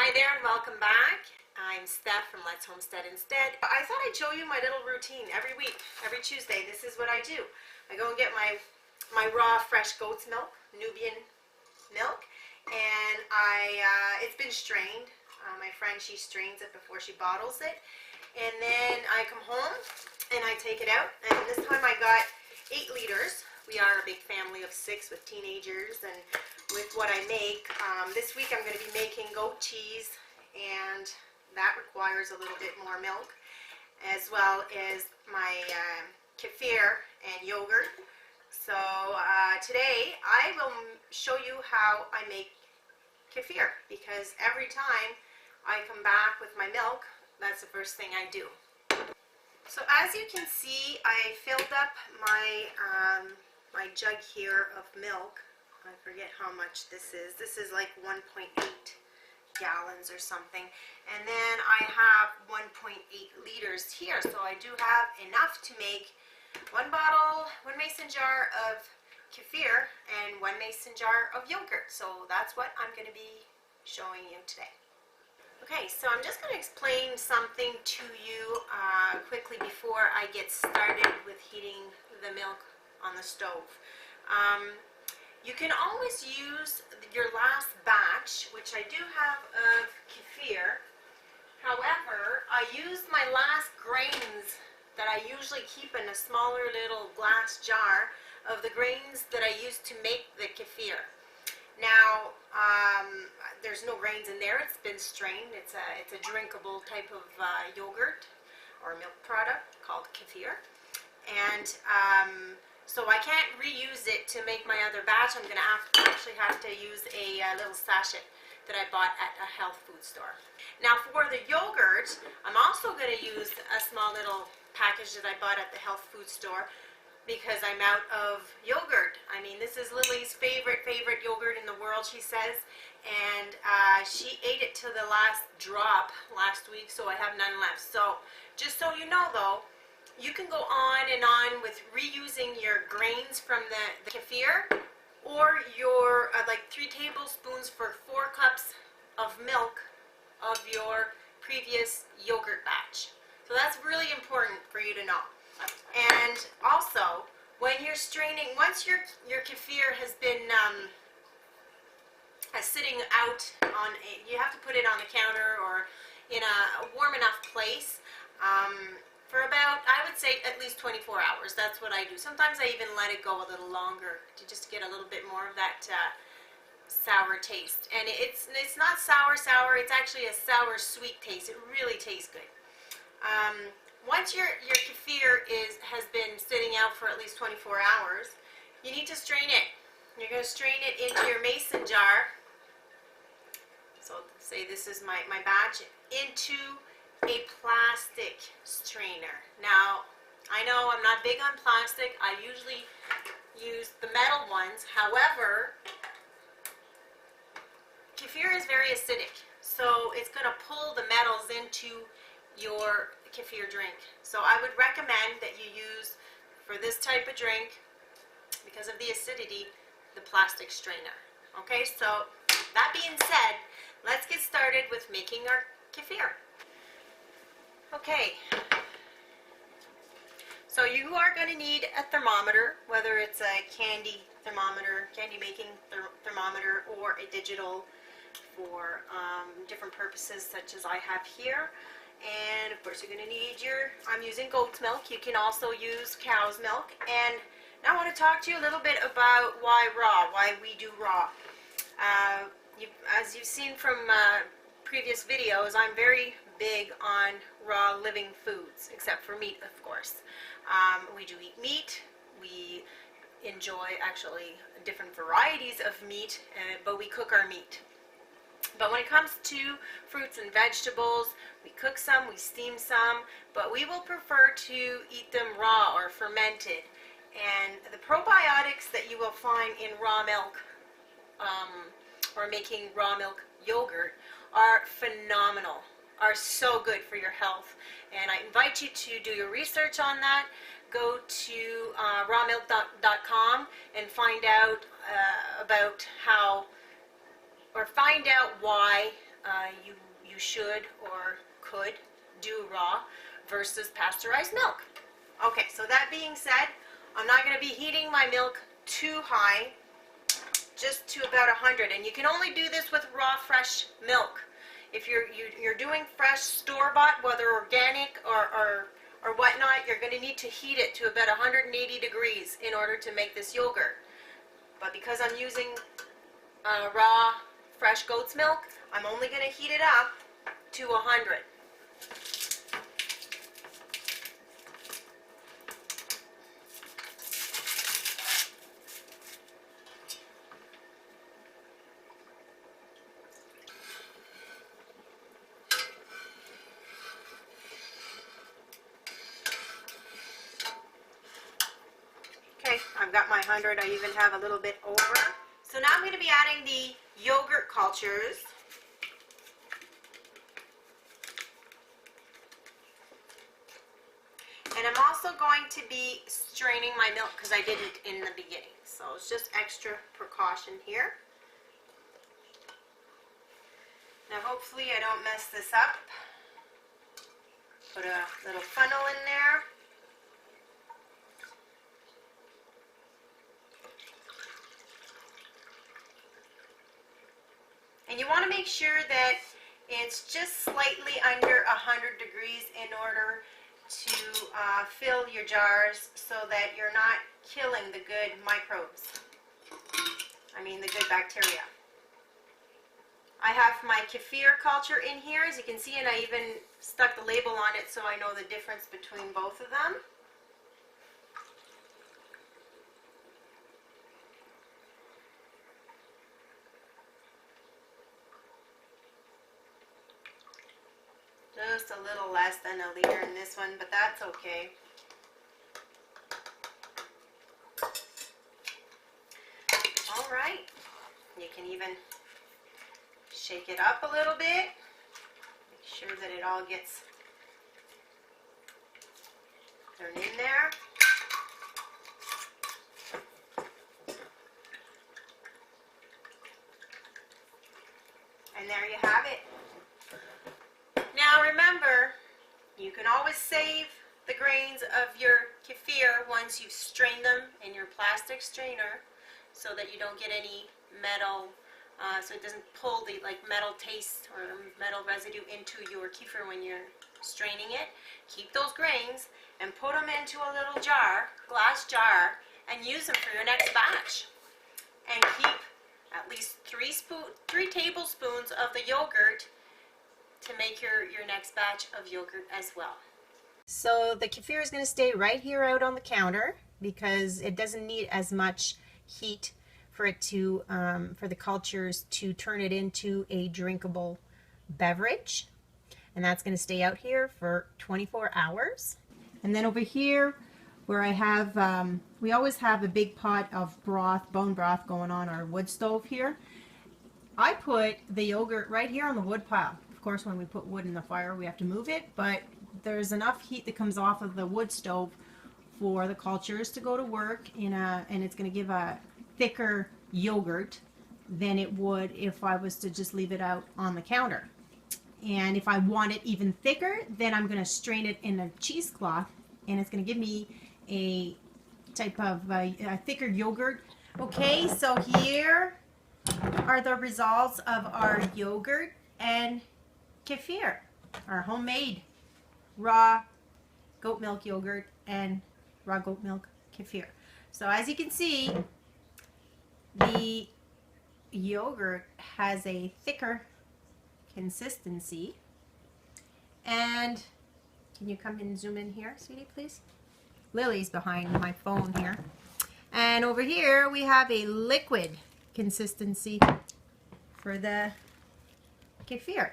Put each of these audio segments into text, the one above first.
Hi there and welcome back. I'm Steph from Let's Homestead Instead. I thought I'd show you my little routine every week, every Tuesday. This is what I do. I go and get my raw fresh goat's milk, Nubian milk, and it's been strained. My friend, she strains it before she bottles it, and then I come home and I take it out, and this time I got 8 liters. We are a big family of 6 with teenagers, and with what I make, this week I'm going to be making goat cheese, and that requires a little bit more milk, as well as my kefir and yogurt. So today I will show you how I make kefir, because every time I come back with my milk, that's the first thing I do. So as you can see, I filled up my my jug here of milk. I forget how much this is. This is like 1.8 gallons or something. And then I have 1.8 liters here. So I do have enough to make 1 mason jar of kefir and 1 mason jar of yogurt. So that's what I'm going to be showing you today. Okay, so I'm just going to explain something to you quickly before I get started with heating the milk on the stove. You can always use your last batch, which I do have of kefir. However, I use my last grains that I usually keep in a smaller little glass jar of the grains that I use to make the kefir. Now, there's no grains in there. It's been strained. It's a drinkable type of yogurt or milk product called kefir. And so I can't reuse it to make my other batch. I'm going to actually have to use a little sachet that I bought at a health food store. Now for the yogurt, I'm also going to use a small little package that I bought at the health food store, because I'm out of yogurt. I mean, this is Lily's favorite yogurt in the world, she says, and she ate it to the last drop last week, so I have none left. So just so you know though, you can go on and on with reusing your grains from the kefir, or your like 3 tablespoons for 4 cups of milk of your previous yogurt batch. So that's really important for you to know. And also, when you're straining, once your kefir has been sitting out on you have to put it on the counter or in a warm enough place for about, I would say, at least 24 hours. That's what I do. Sometimes I even let it go a little longer to just get a little bit more of that sour taste. And it's not sour, it's actually a sour sweet taste. It really tastes good. Once your kefir has been sitting out for at least 24 hours, you need to strain it. You're going to strain it into your mason jar. So say this is my batch, into a plastic strainer. Now, I know I'm not big on plastic. I usually use the metal ones. However, kefir is very acidic, so it's going to pull the metals into your kefir drink. So I would recommend that you use, for this type of drink, because of the acidity, the plastic strainer. Okay, so that being said, let's get started with making our kefir. Okay, so you are going to need a thermometer, whether it's a candy thermometer, candy making thermometer, or a digital for different purposes such as I have here. And of course you're going to need I'm using goat's milk. You can also use cow's milk. And now I want to talk to you a little bit about why we do raw. As you've seen from previous videos, I'm very big on raw living foods, except for meat, of course. We do eat meat. We enjoy actually different varieties of meat, but we cook our meat. But when it comes to fruits and vegetables, we cook some, we steam some, but we will prefer to eat them raw or fermented. And the probiotics that you will find in raw milk, or making raw milk yogurt, are phenomenal, are so good for your health. And I invite you to do your research on that. Go to rawmilk.com and find out find out why you should or could do raw versus pasteurized milk. Okay, so that being said, I'm not going to be heating my milk too high, just to about 100. And you can only do this with raw, fresh milk. If you're doing fresh store-bought, whether organic or whatnot, you're going to need to heat it to about 180 degrees in order to make this yogurt. But because I'm using raw, fresh goat's milk, I'm only going to heat it up to 100. Okay, I've got my 100. I even have a little bit over. So now I'm going to be adding the yogurt cultures. And I'm also going to be straining my milk because I didn't in the beginning. So it's just extra precaution here. Now hopefully I don't mess this up. Put a little funnel in there. And you want to make sure that it's just slightly under 100 degrees in order to fill your jars so that you're not killing the good microbes. I mean the good bacteria. I have my kefir culture in here, as you can see, and I even stuck the label on it so I know the difference between both of them. Just a little less than a liter in this one, but that's okay. All right, you can even shake it up a little bit. Make sure that it all gets turned in there. And there you have it. Now remember, you can always save the grains of your kefir once you've strained them in your plastic strainer so that you don't get any metal, so it doesn't pull the metal taste or metal residue into your kefir when you're straining it. Keep those grains and put them into a little jar, glass jar, and use them for your next batch. And keep at least 3 tablespoons of the yogurt to make your next batch of yogurt as well. So the kefir is going to stay right here out on the counter because it doesn't need as much heat for it to for the cultures to turn it into a drinkable beverage. And that's going to stay out here for 24 hours. And then over here where I have, we always have a big pot of broth, bone broth going on our wood stove here. I put the yogurt right here on the wood pile. Of course, when we put wood in the fire, we have to move it, but there's enough heat that comes off of the wood stove for the cultures to go to work and it's going to give a thicker yogurt than it would if I was to just leave it out on the counter. And if I want it even thicker, then I'm going to strain it in a cheesecloth, and it's going to give me a type of a thicker yogurt. Okay, so here are the results of our yogurt and kefir, our homemade raw goat milk yogurt and raw goat milk kefir. So as you can see, the yogurt has a thicker consistency. And can you come and zoom in here, sweetie, please? Lily's behind my phone here. And over here we have a liquid consistency for the kefir.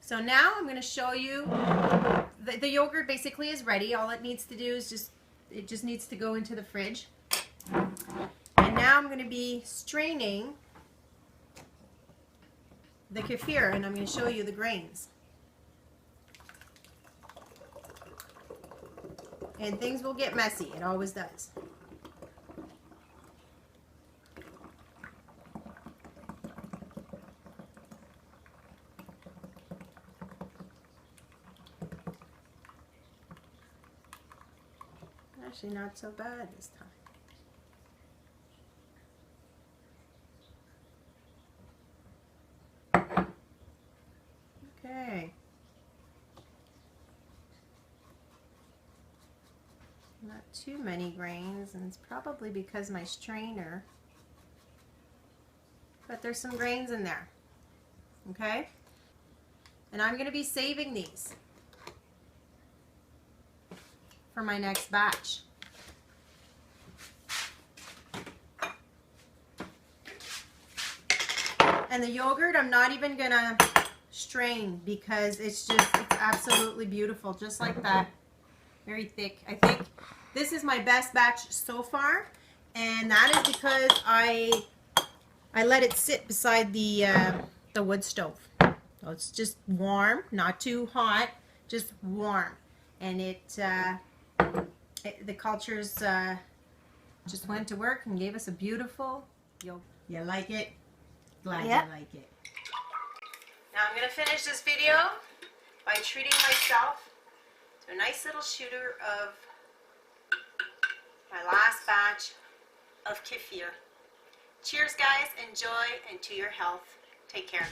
So now I'm going to show you the yogurt basically is ready. All it needs to do is it just needs to go into the fridge. And now I'm going to be straining the kefir, and I'm going to show you the grains. And things will get messy. It always does. Actually, not so bad this time. Okay. Not too many grains, and it's probably because my strainer, but there's some grains in there. Okay? And I'm going to be saving these for my next batch. And the yogurt, I'm not even going to strain because it's absolutely beautiful, just like that. Very thick. I think this is my best batch so far, and that is because I let it sit beside the wood stove. So it's just warm, not too hot, just warm, and the cultures just went to work and gave us a beautiful yogurt. You like it? Glad you like it. Now I'm gonna finish this video by treating myself to a nice little shooter of my last batch of kefir. Cheers, guys. Enjoy, and to your health. Take care.